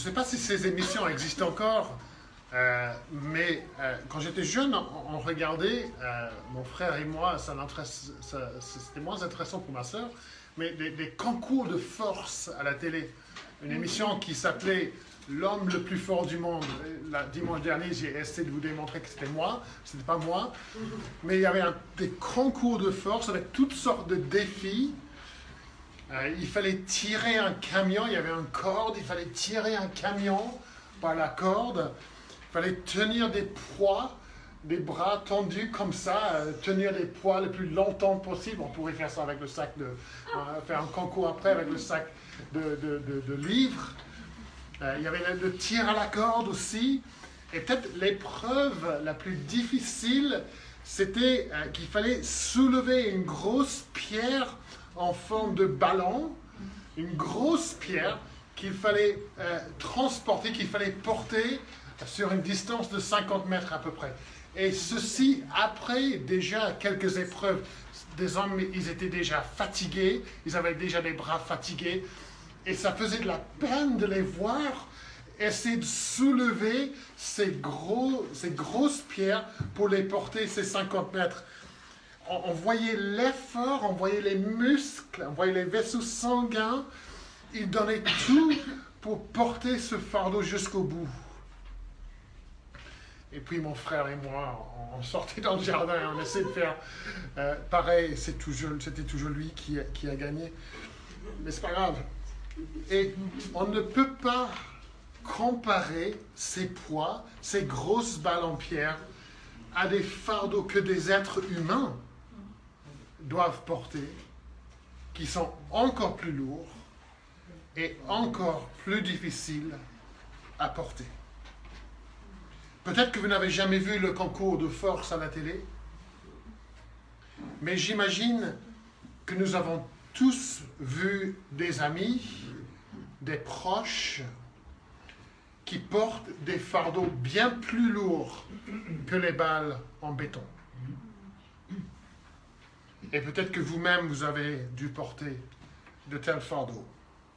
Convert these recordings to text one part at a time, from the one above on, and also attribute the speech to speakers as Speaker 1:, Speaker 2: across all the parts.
Speaker 1: ne sais pas si ces émissions existent encore, mais quand j'étais jeune, on regardait, mon frère et moi, c'était moins intéressant pour ma soeur, mais des concours de force à la télé. Une émission qui s'appelait L'homme le plus fort du monde. Dimanche dernier, j'ai essayé de vous démontrer que c'était moi, ce n'était pas moi, mais il y avait des concours de force avec toutes sortes de défis. Il fallait tirer un camion, il y avait une corde, il fallait tirer un camion par la corde. Il fallait tenir des poids, des bras tendus comme ça, tenir des poids le plus longtemps possible. On pourrait faire ça avec le sac faire un concours après avec le sac de livres. Il y avait le tir à la corde aussi. Et peut-être l'épreuve la plus difficile, c'était qu'il fallait soulever une grosse pierre en forme de ballon, une grosse pierre qu'il fallait transporter, qu'il fallait porter sur une distance de 50 mètres à peu près. Et ceci après déjà quelques épreuves. Des hommes, ils étaient déjà fatigués, ils avaient déjà les bras fatigués, et ça faisait de la peine de les voir essayer de soulever ces grosses pierres pour les porter ces 50 mètres. On voyait l'effort, on voyait les muscles, on voyait les vaisseaux sanguins. Ils donnaient tout pour porter ce fardeau jusqu'au bout. Et puis mon frère et moi, on sortait dans le jardin et on essayait de faire pareil. C'était toujours lui qui a gagné. Mais c'est pas grave. Et on ne peut pas comparer ces poids, ces grosses balles en pierre, à des fardeaux que des êtres humains doivent porter, qui sont encore plus lourds et encore plus difficiles à porter. Peut-être que vous n'avez jamais vu le concours de force à la télé, mais j'imagine que nous avons tous vu des amis, des proches, qui portent des fardeaux bien plus lourds que les balles en béton. Et peut-être que vous-même, vous avez dû porter de tels fardeaux,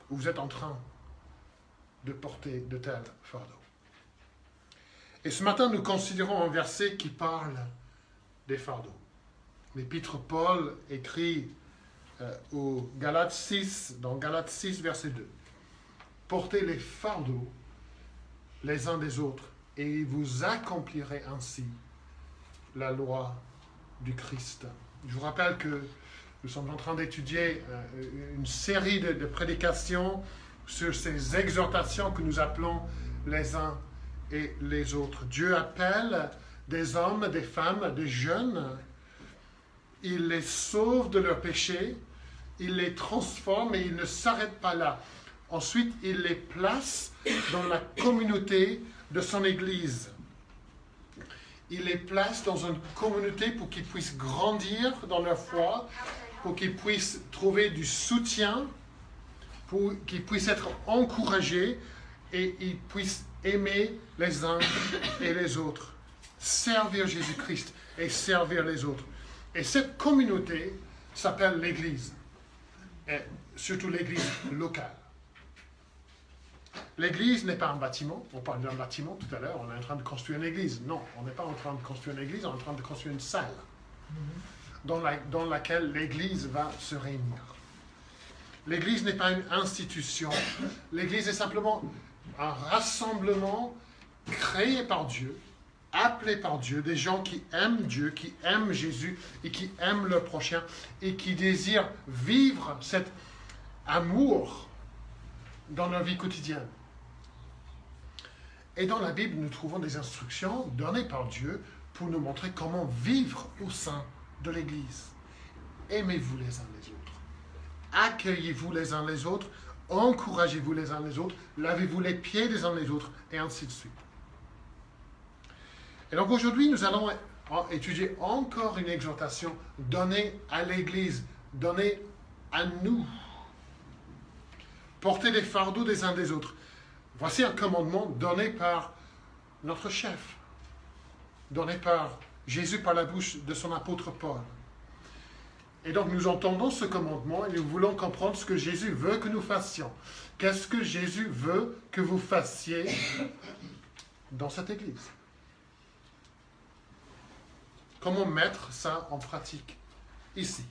Speaker 1: ou vous êtes en train de porter de tels fardeaux. Et ce matin, nous considérons un verset qui parle des fardeaux. L'épître Paul écrit dans Galates 6, verset 2. « Portez les fardeaux les uns des autres, et vous accomplirez ainsi la loi du Christ. » Je vous rappelle que nous sommes en train d'étudier une série de prédications sur ces exhortations que nous appelons les uns et les autres. Dieu appelle des hommes, des femmes, des jeunes. Il les sauve de leurs péchés, il les transforme et il ne s'arrête pas là. Ensuite, il les place dans la communauté de son Église. Il les place dans une communauté pour qu'ils puissent grandir dans leur foi, pour qu'ils puissent trouver du soutien, pour qu'ils puissent être encouragés et ils puissent aimer les uns et les autres, servir Jésus-Christ et servir les autres. Et cette communauté s'appelle l'Église, et surtout l'Église locale. L'Église n'est pas un bâtiment. On parle d'un bâtiment tout à l'heure, on est en train de construire une église. Non, on n'est pas en train de construire une église, on est en train de construire une salle dans laquelle l'Église va se réunir. L'Église n'est pas une institution. L'Église est simplement un rassemblement créé par Dieu, appelé par Dieu, des gens qui aiment Dieu, qui aiment Jésus et qui aiment leur prochain et qui désirent vivre cet amour dans leur vie quotidienne. Et dans la Bible, nous trouvons des instructions données par Dieu pour nous montrer comment vivre au sein de l'Église. Aimez-vous les uns les autres. Accueillez-vous les uns les autres. Encouragez-vous les uns les autres. Lavez-vous les pieds les uns les autres. Et ainsi de suite. Et donc aujourd'hui, nous allons étudier encore une exhortation donnée à l'Église, donnée à nous. Porter les fardeaux des uns des autres. Voici un commandement donné par notre chef, donné par Jésus par la bouche de son apôtre Paul. Et donc nous entendons ce commandement et nous voulons comprendre ce que Jésus veut que nous fassions. Qu'est-ce que Jésus veut que vous fassiez dans cette église? Comment mettre ça en pratique ici?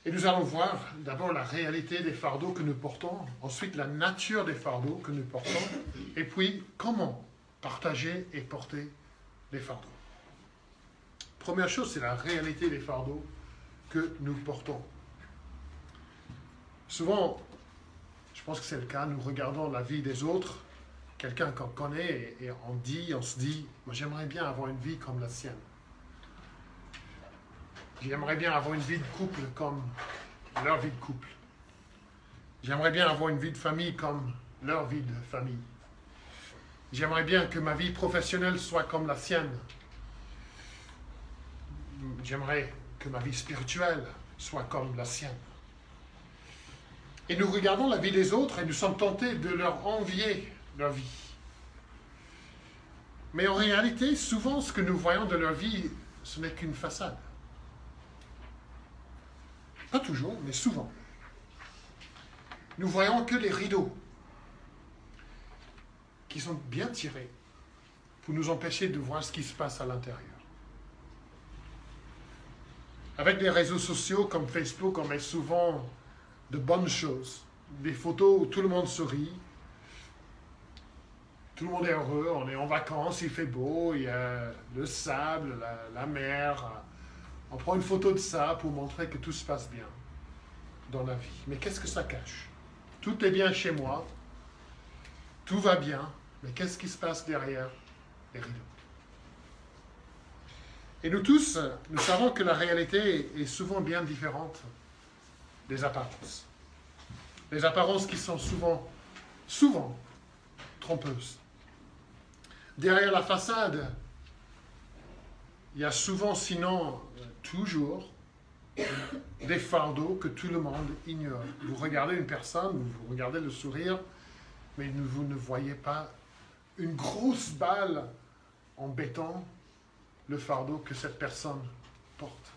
Speaker 1: Et nous allons voir d'abord la réalité des fardeaux que nous portons, ensuite la nature des fardeaux que nous portons, et puis comment partager et porter les fardeaux. Première chose, c'est la réalité des fardeaux que nous portons. Souvent, je pense que c'est le cas, nous regardons la vie des autres, quelqu'un qu'on connaît, et on se dit, moi j'aimerais bien avoir une vie comme la sienne. J'aimerais bien avoir une vie de couple comme leur vie de couple. J'aimerais bien avoir une vie de famille comme leur vie de famille. J'aimerais bien que ma vie professionnelle soit comme la sienne. J'aimerais que ma vie spirituelle soit comme la sienne. Et nous regardons la vie des autres et nous sommes tentés de leur envier leur vie. Mais en réalité, souvent, ce que nous voyons de leur vie, ce n'est qu'une façade. Pas toujours, mais souvent. Nous voyons que les rideaux qui sont bien tirés pour nous empêcher de voir ce qui se passe à l'intérieur. Avec des réseaux sociaux comme Facebook, on met souvent de bonnes choses. Des photos où tout le monde sourit, tout le monde est heureux, on est en vacances, il fait beau, il y a le sable, la mer. On prend une photo de ça pour montrer que tout se passe bien dans la vie. Mais qu'est-ce que ça cache? Tout est bien chez moi, tout va bien, mais qu'est-ce qui se passe derrière les rideaux? Et nous tous, nous savons que la réalité est souvent bien différente des apparences. Les apparences qui sont souvent trompeuses. Derrière la façade, il y a souvent, sinon toujours, des fardeaux que tout le monde ignore. Vous regardez une personne, vous regardez le sourire, mais vous ne voyez pas une grosse balle en béton, le fardeau que cette personne porte.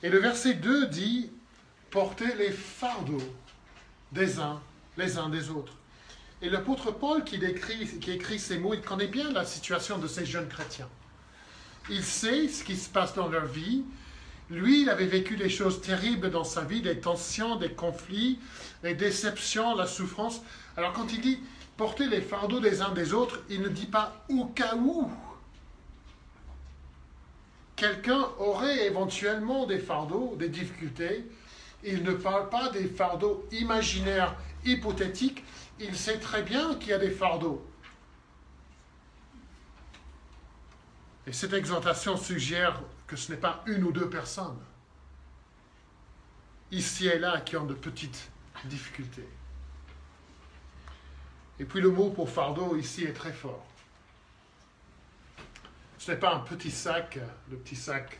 Speaker 1: Et le verset 2 dit, portez les fardeaux des uns des autres. Et l'apôtre Paul qui écrit ces mots, il connaît bien la situation de ces jeunes chrétiens. Il sait ce qui se passe dans leur vie. Lui, il avait vécu des choses terribles dans sa vie, des tensions, des conflits, les déceptions, la souffrance. Alors quand il dit « portez les fardeaux des uns des autres », il ne dit pas « au cas où ». Quelqu'un aurait éventuellement des fardeaux, des difficultés. Il ne parle pas des fardeaux imaginaires, hypothétiques. Il sait très bien qu'il y a des fardeaux. Et cette exhortation suggère que ce n'est pas une ou deux personnes, ici et là, qui ont de petites difficultés. Et puis le mot pour fardeau ici est très fort. Ce n'est pas un petit sac, le petit sac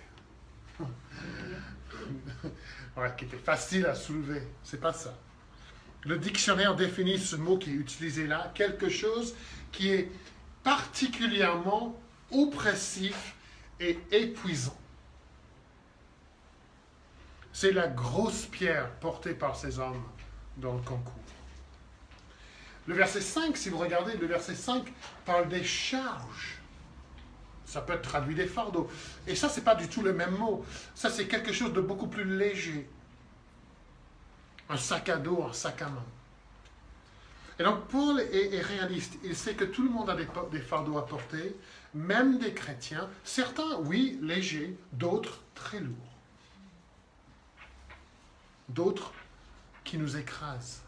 Speaker 1: qui était facile à soulever. Ce n'est pas ça. Le dictionnaire définit ce mot qui est utilisé là, quelque chose qui est particulièrement oppressif et épuisant. C'est la grosse pierre portée par ces hommes dans le concours. Le verset 5, si vous regardez, le verset 5 parle des charges. Ça peut être traduit des fardeaux. Et ça, ce n'est pas du tout le même mot. Ça, c'est quelque chose de beaucoup plus léger. Un sac à dos, un sac à main. Et donc, Paul est réaliste. Il sait que tout le monde a des fardeaux à porter, même des chrétiens. Certains, oui, légers, d'autres, très lourds. D'autres qui nous écrasent.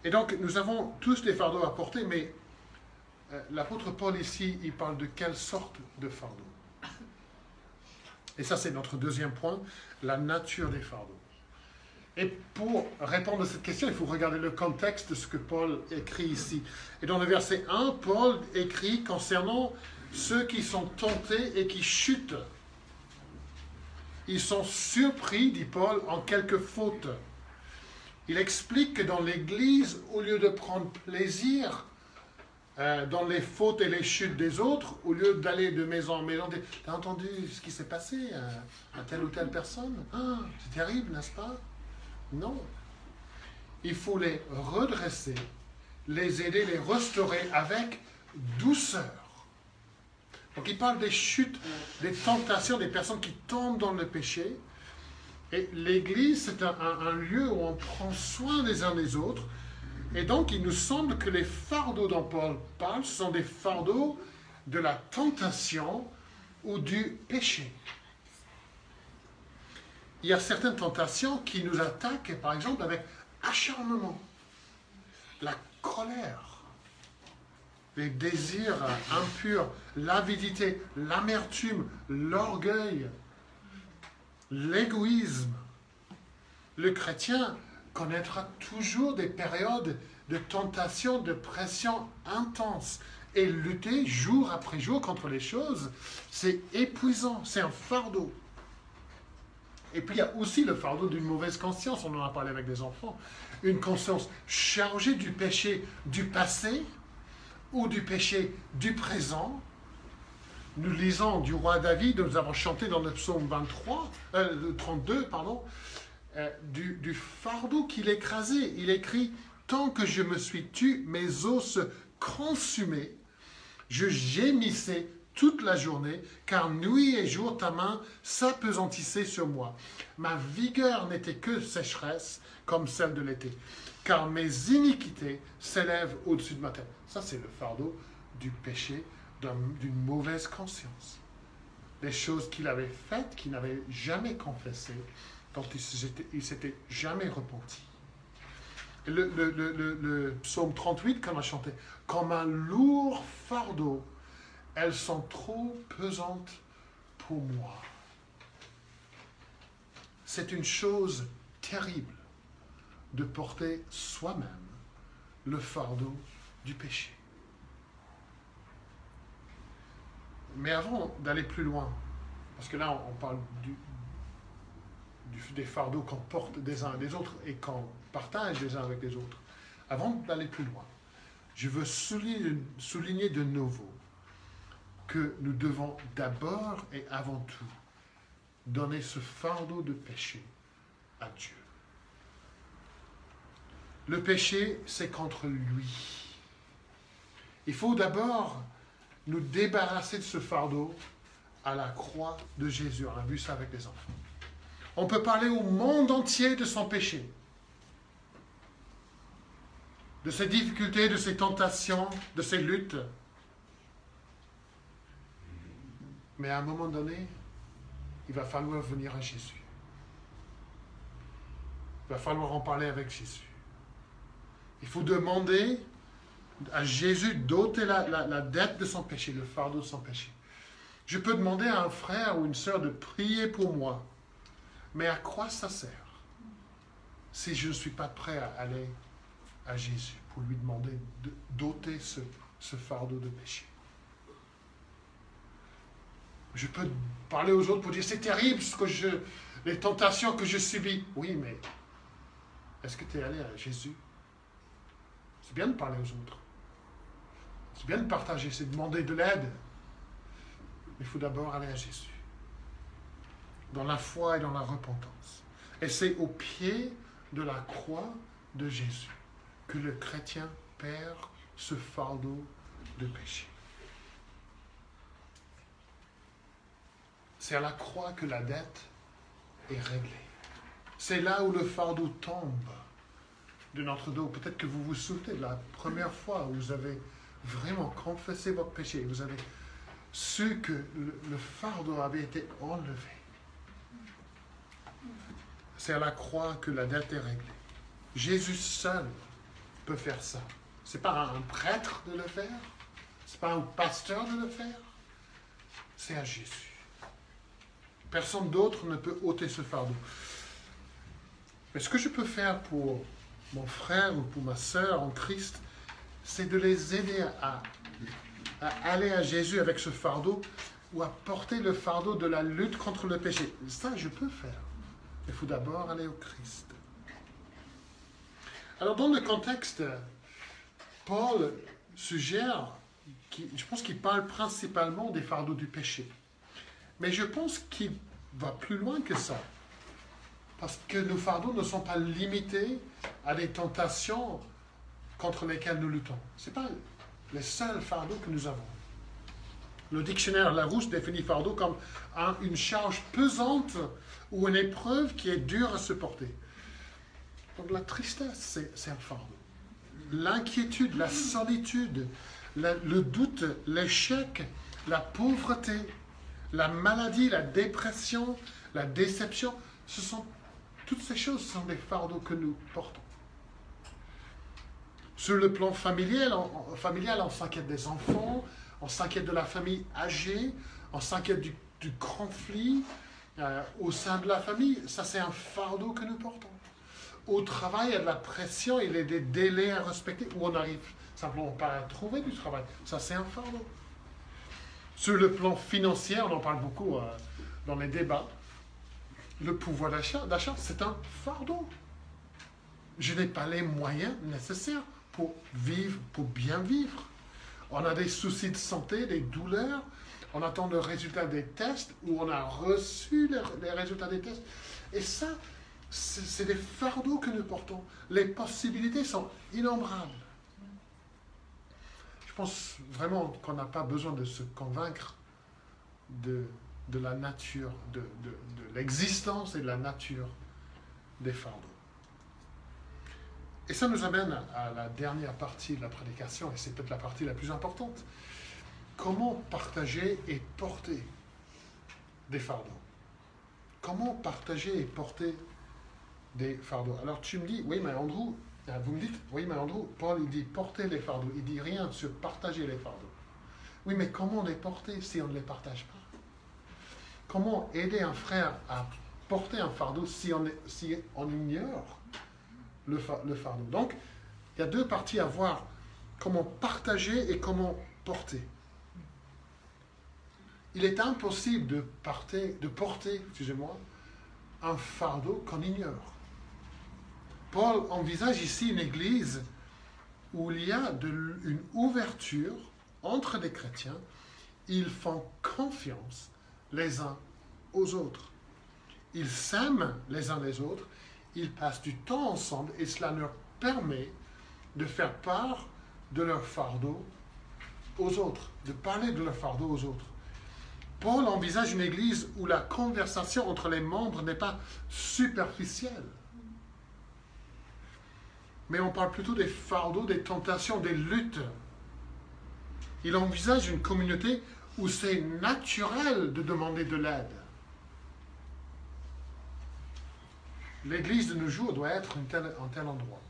Speaker 1: Et donc, nous avons tous des fardeaux à porter, mais l'apôtre Paul ici, il parle de quelle sorte de fardeau. Et ça, c'est notre deuxième point, la nature des fardeaux. Et pour répondre à cette question, il faut regarder le contexte de ce que Paul écrit ici. Et dans le verset 1, Paul écrit concernant ceux qui sont tentés et qui chutent. Ils sont surpris, dit Paul, en quelque faute. Il explique que dans l'Église, au lieu de prendre plaisir dans les fautes et les chutes des autres, au lieu d'aller de maison en maison, t'as entendu ce qui s'est passé à telle ou telle personne? Ah, c'est terrible, n'est-ce pas? Non. Il faut les redresser, les aider, les restaurer avec douceur. Donc il parle des chutes, des tentations, des personnes qui tombent dans le péché. Et l'Église, c'est un lieu où on prend soin les uns des autres. Et donc, il nous semble que les fardeaux dont Paul parle, ce sont des fardeaux de la tentation ou du péché. Il y a certaines tentations qui nous attaquent, par exemple, avec acharnement, la colère, les désirs impurs, l'avidité, l'amertume, l'orgueil, l'égoïsme. Le chrétien connaîtra toujours des périodes de tentation, de pression intense. Et lutter jour après jour contre les choses, c'est épuisant, c'est un fardeau. Et puis il y a aussi le fardeau d'une mauvaise conscience, on en a parlé avec des enfants. Une conscience chargée du péché du passé ou du péché du présent. Nous lisons du roi David, nous avons chanté dans le psaume 32, du fardeau qu'il écrasait. Il écrit « Tant que je me suis tu, mes os se consumaient, je gémissais toute la journée, car nuit et jour ta main s'appesantissait sur moi. Ma vigueur n'était que sécheresse, comme celle de l'été, car mes iniquités s'élèvent au-dessus de ma tête. » Ça, c'est le fardeau du péché, d'une mauvaise conscience. Des choses qu'il avait faites, qu'il n'avait jamais confessées, dont il ne s'était jamais repenti. Le psaume 38 qu'on a chanté, « Comme un lourd fardeau, elles sont trop pesantes pour moi. » C'est une chose terrible de porter soi-même le fardeau du péché. Mais avant d'aller plus loin, parce que là on parle des fardeaux qu'on porte des uns des autres et qu'on partage les uns avec les autres, avant d'aller plus loin, je veux souligner de nouveau que nous devons d'abord et avant tout donner ce fardeau de péché à Dieu. Le péché, c'est contre lui. Il faut d'abord nous débarrasser de ce fardeau à la croix de Jésus. On a vu ça avec les enfants. On peut parler au monde entier de son péché, de ses difficultés, de ses tentations, de ses luttes. Mais à un moment donné, il va falloir venir à Jésus. Il va falloir en parler avec Jésus. Il faut demander à Jésus d'ôter la dette de son péché, le fardeau de son péché. Je peux demander à un frère ou une sœur de prier pour moi, mais à quoi ça sert si je ne suis pas prêt à aller à Jésus pour lui demander d'ôter ce fardeau de péché? Je peux parler aux autres pour dire c'est terrible les tentations que je subis. Oui, mais est-ce que tu es allé à Jésus? C'est bien de parler aux autres. C'est bien de partager, c'est de demander de l'aide. Il faut d'abord aller à Jésus. Dans la foi et dans la repentance. Et c'est au pied de la croix de Jésus que le chrétien perd ce fardeau de péché. C'est à la croix que la dette est réglée. C'est là où le fardeau tombe de notre dos. Peut-être que vous vous souvenez de la première fois où vous avez vraiment confessé votre péché. Vous avez su que le fardeau avait été enlevé. C'est à la croix que la dette est réglée. Jésus seul peut faire ça. Ce n'est pas un prêtre de le faire. Ce n'est pas un pasteur de le faire. C'est à Jésus. Personne d'autre ne peut ôter ce fardeau. Mais ce que je peux faire pour mon frère ou pour ma sœur en Christ, c'est de les aider à aller à Jésus avec ce fardeau ou à porter le fardeau de la lutte contre le péché. Ça, je peux faire. Il faut d'abord aller au Christ. Alors, dans le contexte, Paul suggère, je pense qu'il parle principalement des fardeaux du péché. Mais je pense qu'il va plus loin que ça. Parce que nos fardeaux ne sont pas limités à des tentations contre lesquelles nous luttons. Ce n'est pas les seuls fardeaux que nous avons. Le dictionnaire Larousse définit fardeau comme une charge pesante ou une épreuve qui est dure à supporter. Donc la tristesse, c'est un fardeau. L'inquiétude, la solitude, le doute, l'échec, la pauvreté, la maladie, la dépression, la déception, toutes ces choses sont des fardeaux que nous portons. Sur le plan familial, on s'inquiète des enfants, on s'inquiète de la famille âgée, on s'inquiète du conflit au sein de la famille. Ça, c'est un fardeau que nous portons. Au travail, il y a de la pression, il y a des délais à respecter, ou on n'arrive simplement pas à trouver du travail. Ça, c'est un fardeau. Sur le plan financier, on en parle beaucoup dans les débats. Le pouvoir d'achat, c'est un fardeau. Je n'ai pas les moyens nécessaires pour vivre, pour bien vivre. On a des soucis de santé, des douleurs. On attend le résultat des tests ou on a reçu les résultats des tests. Et ça, c'est des fardeaux que nous portons. Les possibilités sont innombrables. Je pense vraiment qu'on n'a pas besoin de se convaincre de la nature, de l'existence et de la nature des fardeaux. Et ça nous amène à la dernière partie de la prédication, et c'est peut-être la partie la plus importante. Comment partager et porter des fardeaux? Comment partager et porter des fardeaux? Alors tu me dis, oui mais Andrew, vous me dites, oui mais Andrew, Paul il dit porter les fardeaux, il dit rien sur partager les fardeaux. Oui mais comment les porter si on ne les partage pas? Comment aider un frère à porter un fardeau si on ignore le fardeau? Donc, il y a deux parties à voir. Comment partager et comment porter. Il est impossible de porter, excusez-moi, un fardeau qu'on ignore. Paul envisage ici une église où il y a une ouverture entre les chrétiens. Ils font confiance les uns aux autres. Ils s'aiment les uns les autres. Ils passent du temps ensemble et cela leur permet de faire part de leur fardeau aux autres, de parler de leur fardeau aux autres. Paul envisage une église où la conversation entre les membres n'est pas superficielle. Mais on parle plutôt des fardeaux, des tentations, des luttes. Il envisage une communauté où c'est naturel de demander de l'aide. L'Église de nos jours doit être un tel endroit.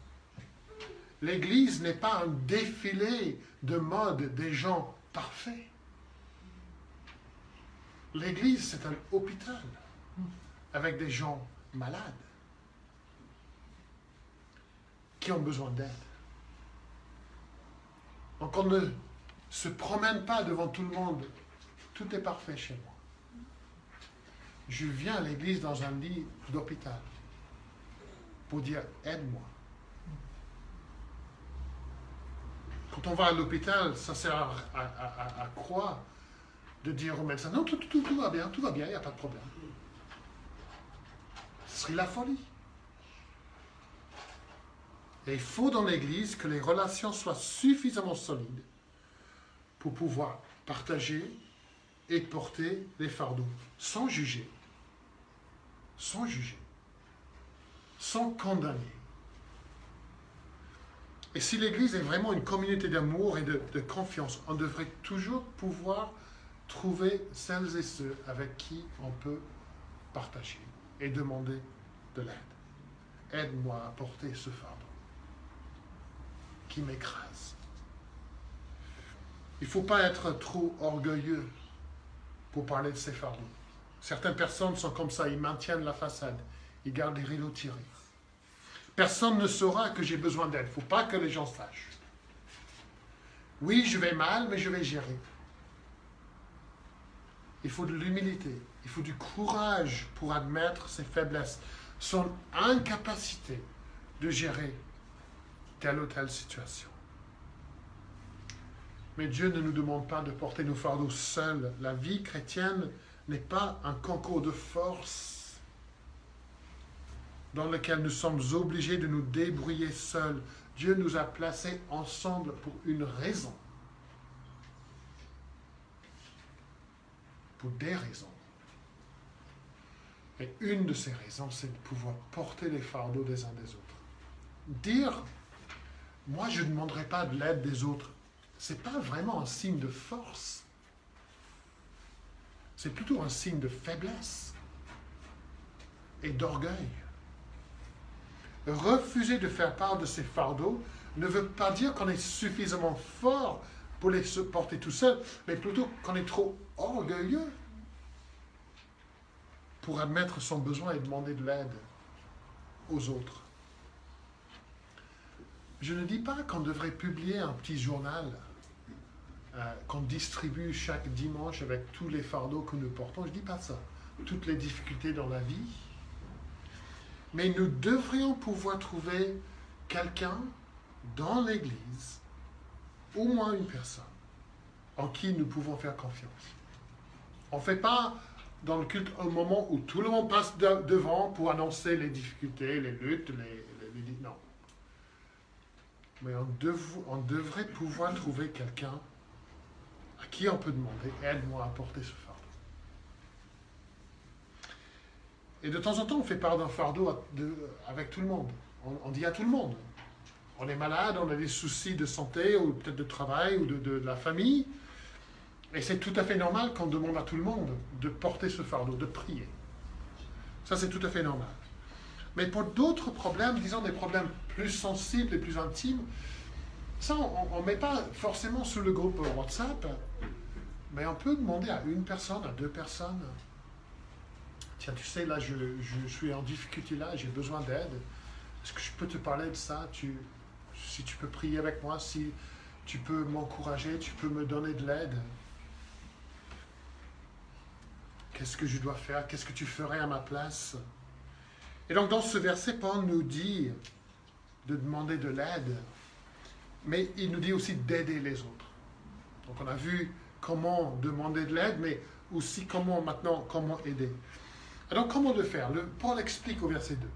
Speaker 1: L'Église n'est pas un défilé de mode des gens parfaits. L'Église, c'est un hôpital avec des gens malades qui ont besoin d'aide. Donc on ne se promène pas devant tout le monde. Tout est parfait chez moi. Je viens à l'église dans un lit d'hôpital pour dire aide-moi. Quand on va à l'hôpital, ça sert à quoi de dire au médecin non, tout va bien, il n'y a pas de problème. Ce serait la folie. Et il faut dans l'église que les relations soient suffisamment solides pour pouvoir partager et porter les fardeaux sans juger, sans condamner. Et si l'Église est vraiment une communauté d'amour et de confiance, on devrait toujours pouvoir trouver celles et ceux avec qui on peut partager et demander de l'aide. Aide-moi à porter ce fardeau qui m'écrase. Il ne faut pas être trop orgueilleux pour parler de ces fardeaux. Certaines personnes sont comme ça, ils maintiennent la façade, ils gardent les rideaux tirés. Personne ne saura que j'ai besoin d'aide. Il ne faut pas que les gens sachent. Oui, je vais mal, mais je vais gérer. Il faut de l'humilité, il faut du courage pour admettre ses faiblesses, son incapacité de gérer telle ou telle situation. Mais Dieu ne nous demande pas de porter nos fardeaux seuls. La vie chrétienne n'est pas un concours de force dans lequel nous sommes obligés de nous débrouiller seuls. Dieu nous a placés ensemble pour une raison. Pour des raisons. Et une de ces raisons, c'est de pouvoir porter les fardeaux des uns des autres. Dire, moi je ne demanderai pas de l'aide des autres, ce n'est pas vraiment un signe de force. C'est plutôt un signe de faiblesse et d'orgueil. Refuser de faire part de ses fardeaux ne veut pas dire qu'on est suffisamment fort pour les porter tout seul, mais plutôt qu'on est trop orgueilleux pour admettre son besoin et demander de l'aide aux autres. Je ne dis pas qu'on devrait publier un petit journal qu'on distribue chaque dimanche avec tous les fardeaux que nous portons. Je ne dis pas ça. Toutes les difficultés dans la vie. Mais nous devrions pouvoir trouver quelqu'un dans l'Église, au moins une personne, en qui nous pouvons faire confiance. On ne fait pas dans le culte un moment où tout le monde passe devant pour annoncer les difficultés, les luttes, non. Mais on devrait pouvoir trouver quelqu'un à qui on peut demander « Aide-moi à porter ce fardeau ». Et de temps en temps, on fait part d'un fardeau avec tout le monde. On dit à tout le monde. On est malade, on a des soucis de santé, ou peut-être de travail, ou de la famille. Et c'est tout à fait normal qu'on demande à tout le monde de porter ce fardeau, de prier. Ça, c'est tout à fait normal. Mais pour d'autres problèmes, disons des problèmes plus sensibles et plus intimes, ça, on ne met pas forcément sur le groupe WhatsApp, mais on peut demander à une personne, à deux personnes. Tiens, tu sais, là, je suis en difficulté là, j'ai besoin d'aide. Est-ce que je peux te parler de ça? Si tu peux prier avec moi, si tu peux m'encourager, tu peux me donner de l'aide. Qu'est-ce que je dois faire? Qu'est-ce que tu ferais à ma place? Et donc, dans ce verset, Paul nous dit de demander de l'aide, mais il nous dit aussi d'aider les autres. Donc, on a vu comment demander de l'aide, mais aussi comment aider. Alors, comment le faire? Paul explique au verset 2.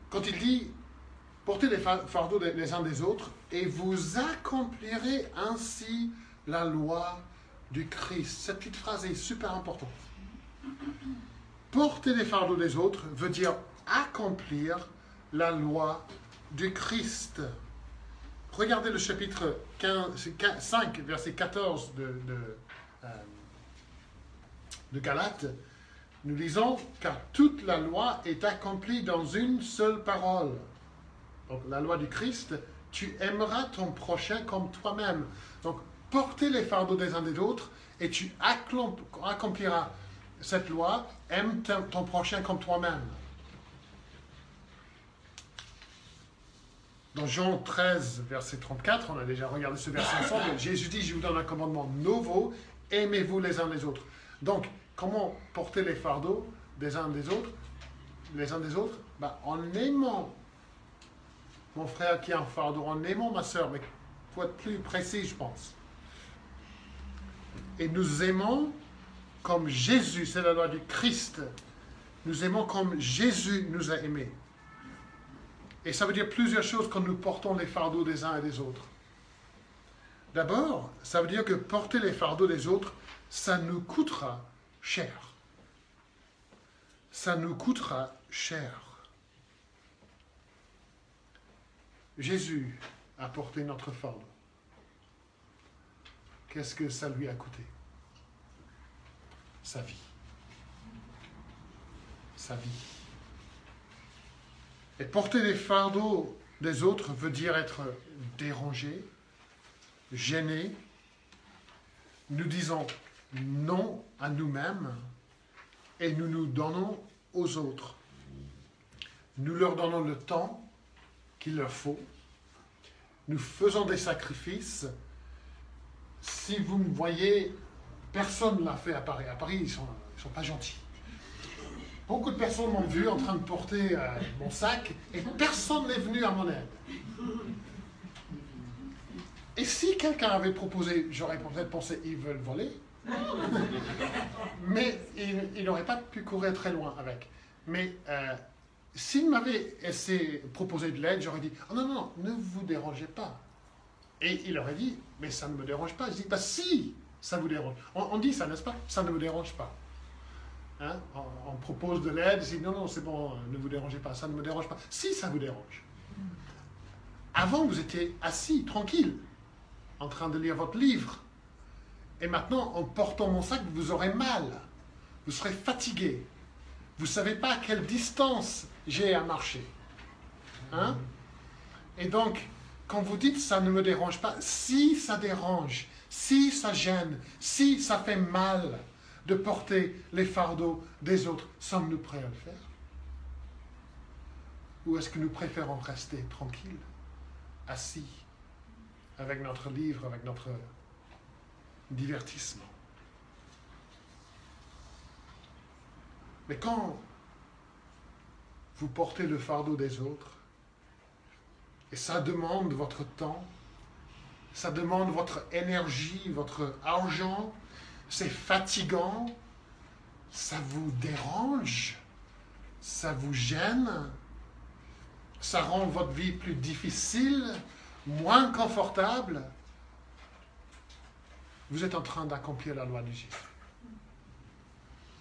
Speaker 1: Quand il dit « Portez les fardeaux les uns des autres, et vous accomplirez ainsi la loi du Christ. » Cette petite phrase est super importante. Porter les fardeaux des autres veut dire accomplir la loi du Christ. Regardez le chapitre 5, verset 14 de Galates. Nous lisons « Car toute la loi est accomplie dans une seule parole. » Donc la loi du Christ, tu aimeras ton prochain comme toi-même. Donc porter les fardeaux des uns des autres et tu accompliras cette loi, aime ton prochain comme toi-même. Dans Jean 13, verset 34, on a déjà regardé ce verset ensemble, Jésus dit, je vous donne un commandement nouveau, aimez-vous les uns les autres. Donc, comment porter les fardeaux des uns des autres, en aimant mon frère qui a un fardeau, en aimant ma soeur, mais il faut être plus précis, je pense. Et nous aimons comme Jésus, c'est la loi du Christ. Nous aimons comme Jésus nous a aimés. Et ça veut dire plusieurs choses quand nous portons les fardeaux des uns et des autres. D'abord, ça veut dire que porter les fardeaux des autres, ça nous coûtera cher. Ça nous coûtera cher. Jésus a porté notre fardeau. Qu'est-ce que ça lui a coûté? Sa vie. Sa vie. Et porter les fardeaux des autres veut dire être dérangé, gêné. Nous disons non à nous-mêmes et nous nous donnons aux autres. Nous leur donnons le temps qu'il leur faut. Nous faisons des sacrifices. Si vous me voyez, personne ne l'a fait à Paris. À Paris, ils sont pas gentils. Beaucoup de personnes m'ont vu en train de porter mon sac et personne n'est venu à mon aide. Et si quelqu'un avait proposé, j'aurais peut-être pensé, ils veulent voler. Mais il n'aurait pas pu courir très loin avec. Mais s'il m'avait proposé de l'aide, j'aurais dit, oh non, non, ne vous dérangez pas. Et il aurait dit, mais ça ne me dérange pas. Je dis, bah si, ça vous dérange. On dit ça, n'est-ce pas? Ça ne me dérange pas. Hein? On propose de l'aide, je dis, non, non, c'est bon, ne vous dérangez pas, ça ne me dérange pas. Si, ça vous dérange. Avant, vous étiez assis, tranquille, en train de lire votre livre. Et maintenant, en portant mon sac, vous aurez mal. Vous serez fatigué. Vous ne savez pas à quelle distance j'ai à marcher. Hein? Et donc, quand vous dites « ça ne me dérange pas », si ça dérange, si ça gêne, si ça fait mal de porter les fardeaux des autres, sommes-nous prêts à le faire? Ou est-ce que nous préférons rester tranquilles, assis, avec notre livre, avec notre divertissement? Mais quand vous portez le fardeau des autres, et ça demande votre temps, ça demande votre énergie, votre argent, c'est fatigant, ça vous dérange, ça vous gêne, ça rend votre vie plus difficile, moins confortable, vous êtes en train d'accomplir la loi de Jésus.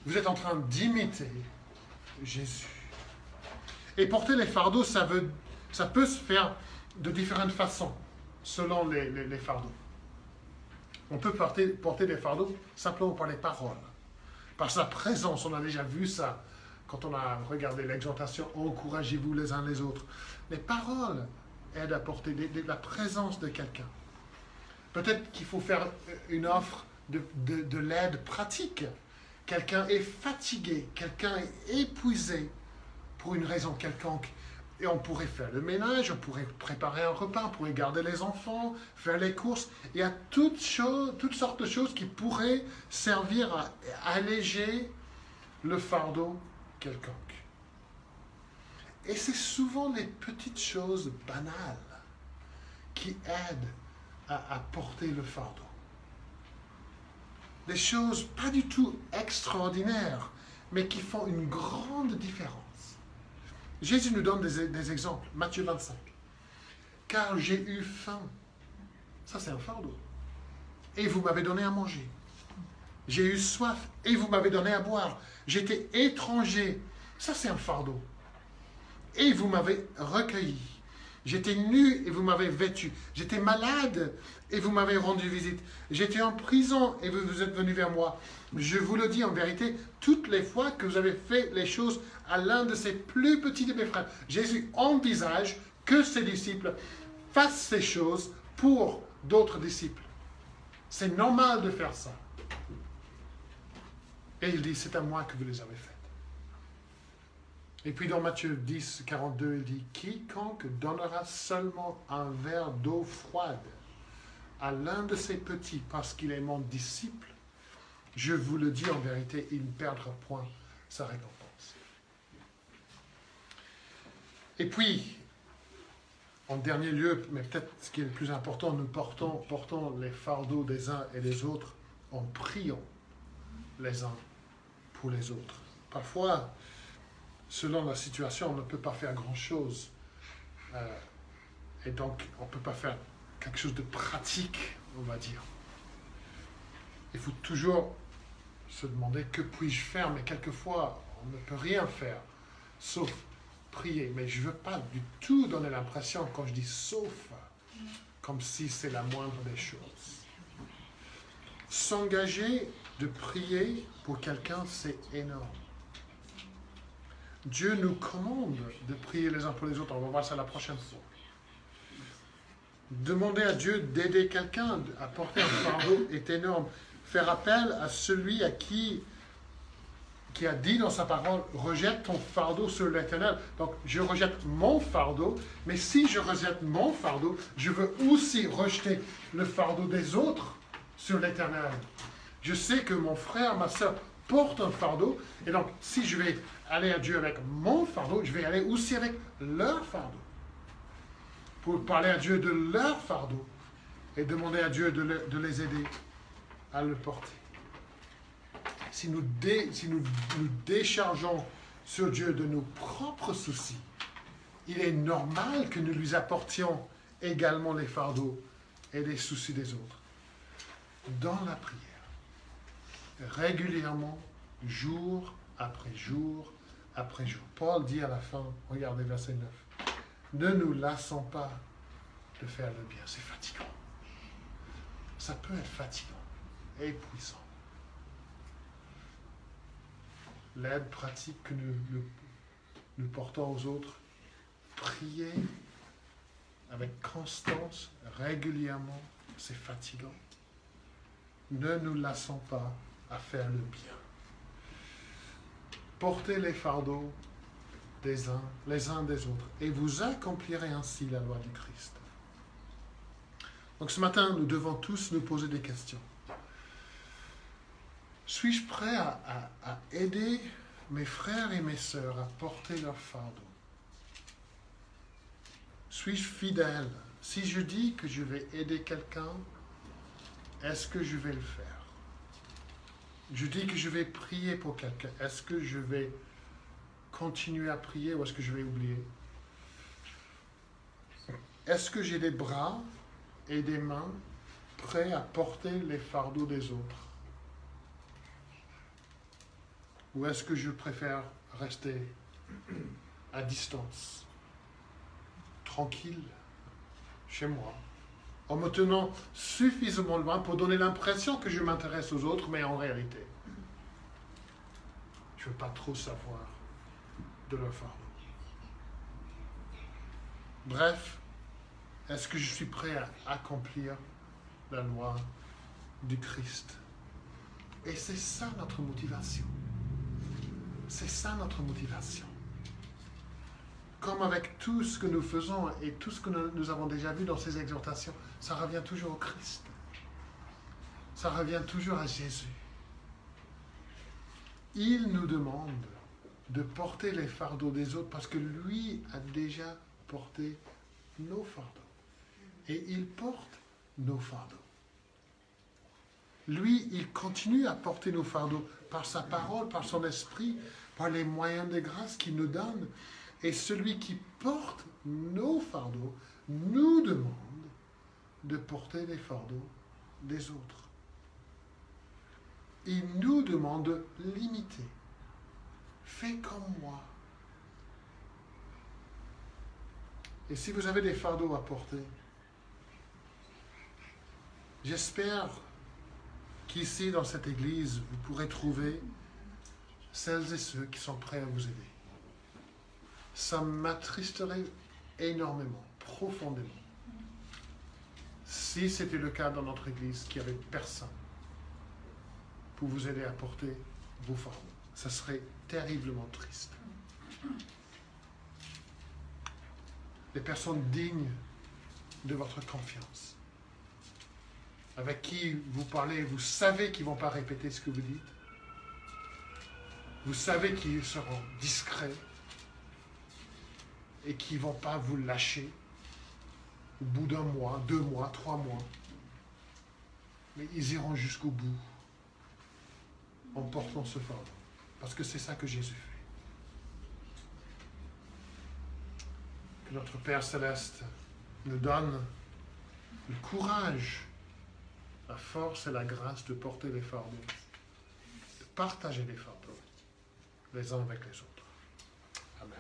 Speaker 1: Vous êtes en train d'imiter Jésus. Et porter les fardeaux, ça peut se faire de différentes façons, selon les fardeaux. On peut porter des fardeaux simplement par les paroles, par sa présence. On a déjà vu ça quand on a regardé l'exhortation « Encouragez-vous les uns les autres ». Les paroles aident à porter la présence de quelqu'un. Peut-être qu'il faut faire une offre de l'aide pratique. Quelqu'un est fatigué, quelqu'un est épuisé pour une raison quelconque. Et on pourrait faire le ménage, on pourrait préparer un repas, on pourrait garder les enfants, faire les courses. Il y a toutes sortes de choses qui pourraient servir à alléger le fardeau quelconque. Et c'est souvent les petites choses banales qui aident à porter le fardeau. Des choses pas du tout extraordinaires, mais qui font une grande différence. Jésus nous donne des exemples. Matthieu 25. Car j'ai eu faim. Ça, c'est un fardeau. Et vous m'avez donné à manger. J'ai eu soif. Et vous m'avez donné à boire. J'étais étranger. Ça, c'est un fardeau. Et vous m'avez recueilli. J'étais nu et vous m'avez vêtu. J'étais malade et vous m'avez rendu visite. J'étais en prison et vous êtes venu vers moi. Je vous le dis en vérité, toutes les fois que vous avez fait les choses à l'un de ces plus petits de mes frères, Jésus envisage que ses disciples fassent ces choses pour d'autres disciples. C'est normal de faire ça. Et il dit, c'est à moi que vous les avez faites. Et puis dans Matthieu 10, 42, il dit, quiconque donnera seulement un verre d'eau froide à l'un de ces petits parce qu'il est mon disciple, je vous le dis en vérité, il ne perdra point sa récompense. Et puis, en dernier lieu, mais peut-être ce qui est le plus important, nous portons les fardeaux des uns et des autres en priant les uns pour les autres. Parfois, selon la situation, on ne peut pas faire grand-chose. Et donc, on ne peut pas faire quelque chose de pratique, on va dire. Il faut toujours se demander que puis-je faire, mais quelquefois, on ne peut rien faire, sauf prier. Mais je ne veux pas du tout donner l'impression, quand je dis sauf, comme si c'est la moindre des choses. S'engager de prier pour quelqu'un, c'est énorme. Dieu nous commande de prier les uns pour les autres. On va voir ça la prochaine fois. Demander à Dieu d'aider quelqu'un à porter un fardeau est énorme. Faire appel à celui à qui a dit dans sa parole, rejette ton fardeau sur l'Éternel. Donc, je rejette mon fardeau, mais si je rejette mon fardeau, je veux aussi rejeter le fardeau des autres sur l'Éternel. Je sais que mon frère, ma soeur portent un fardeau, et donc, si je vais aller à Dieu avec mon fardeau, je vais aller aussi avec leur fardeau. Pour parler à Dieu de leur fardeau. et demander à Dieu de les aider à le porter. Si nous nous déchargeons sur Dieu de nos propres soucis, il est normal que nous lui apportions également les fardeaux et les soucis des autres. Dans la prière, régulièrement, jour après jour après jour. Paul dit à la fin, regardez verset 9, ne nous lassons pas de faire le bien. C'est fatigant. Ça peut être fatigant, épuisant. L'aide pratique que nous portons aux autres, prier avec constance, régulièrement, c'est fatigant. Ne nous lassons pas à faire le bien. Portez les fardeaux les uns des autres, et vous accomplirez ainsi la loi du Christ. Donc ce matin, nous devons tous nous poser des questions. Suis-je prêt à aider mes frères et mes sœurs à porter leurs fardeaux? Suis-je fidèle? Si je dis que je vais aider quelqu'un, est-ce que je vais le faire? Je dis que je vais prier pour quelqu'un. Est-ce que je vais continuer à prier ou est-ce que je vais oublier? Est-ce que j'ai des bras et des mains prêts à porter les fardeaux des autres? Ou est-ce que je préfère rester à distance, tranquille, chez moi, en me tenant suffisamment loin pour donner l'impression que je m'intéresse aux autres, mais en réalité, je ne veux pas trop savoir de leur fardeau. Bref, est-ce que je suis prêt à accomplir la loi du Christ? Et c'est ça notre motivation. C'est ça notre motivation. Comme avec tout ce que nous faisons et tout ce que nous avons déjà vu dans ces exhortations, ça revient toujours au Christ. Ça revient toujours à Jésus. Il nous demande de porter les fardeaux des autres parce que lui a déjà porté nos fardeaux. Et il porte nos fardeaux. Lui, il continue à porter nos fardeaux par sa parole, par son esprit, par les moyens de grâce qu'il nous donne. Et celui qui porte nos fardeaux nous demande de porter les fardeaux des autres. Il nous demande de l'imiter. Fais comme moi. Et si vous avez des fardeaux à porter, j'espère qu'ici, dans cette église, vous pourrez trouver celles et ceux qui sont prêts à vous aider. Ça m'attristerait énormément, profondément, si c'était le cas dans notre église, qu'il n'y avait personne pour vous aider à porter vos fardeaux. Ça serait terriblement triste. Les personnes dignes de votre confiance, avec qui vous parlez, vous savez qu'ils ne vont pas répéter ce que vous dites. Vous savez qu'ils seront discrets et qu'ils ne vont pas vous lâcher au bout d'un mois, 2 mois, 3 mois. Mais ils iront jusqu'au bout en portant ce fardeau. Parce que c'est ça que Jésus fait. Que notre Père Céleste nous donne le courage, la force et la grâce de porter les fardeaux, de partager les fardeaux les uns avec les autres. Amen.